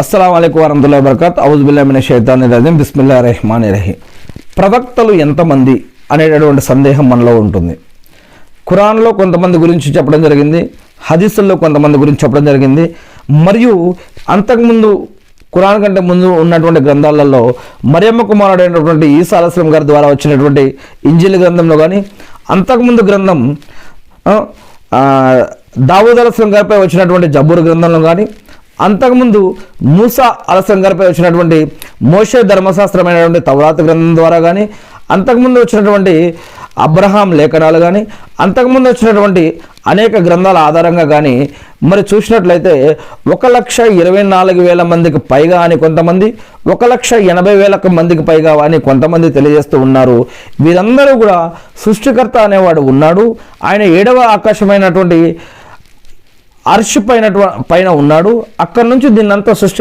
అస్సలాము అలైకుం వరహ్మతుల్లాహి వబరకాతుహు. ఔజు బిల్లాహి మినష్ షైతానిర్ రజీం. బిస్మిల్లాహిర్ రహ్మానిర్ రహీం. ప్రవక్తలు ఎంతమంది అనేటటువంటి సందేహం మనలో ఉంటుంది. ఖురాన్లో కొంతమంది గురించి చెప్పడం జరిగింది, హదీసుల్లో కొంతమంది గురించి చెప్పడం జరిగింది. మరియు అంతకుముందు ఖురాన్ కంటే ముందు ఉన్నటువంటి గ్రంథాలలో మరియమ్మ కుమారుడైనటువంటి ఈసా అలైహిస్సలాం గారి ద్వారా వచ్చినటువంటి ఇంజిల్ గ్రంథంలో కానీ, అంతకుముందు గ్రంథం దావూద్ అలైహిస్సలాం గారిపై వచ్చినటువంటి జబూర్ గ్రంథంలో కానీ, అంతకుముందు మూసా అలైహిస్సలాం గారిపై వచ్చినటువంటి మోషే ధర్మశాస్త్రమైనటువంటి తౌరాత్ గ్రంథం ద్వారా కానీ, అంతకుముందు వచ్చినటువంటి అబ్రహాం లేఖనాలు కానీ, అంతకుముందు వచ్చినటువంటి అనేక గ్రంథాల ఆధారంగా కానీ మరి చూసినట్లయితే 1,24,000 మందికి పైగా అని కొంతమంది, 1,80,000 మందికి పైగా అని కొంతమంది తెలియజేస్తూ ఉన్నారు. వీరందరూ కూడా సృష్టికర్త అనేవాడు ఉన్నాడు, ఆయన 7వ ఆకాశమైనటువంటి అర్ష్ పైన ఉన్నాడు, అక్కడి నుంచి దీన్నంతా సృష్టి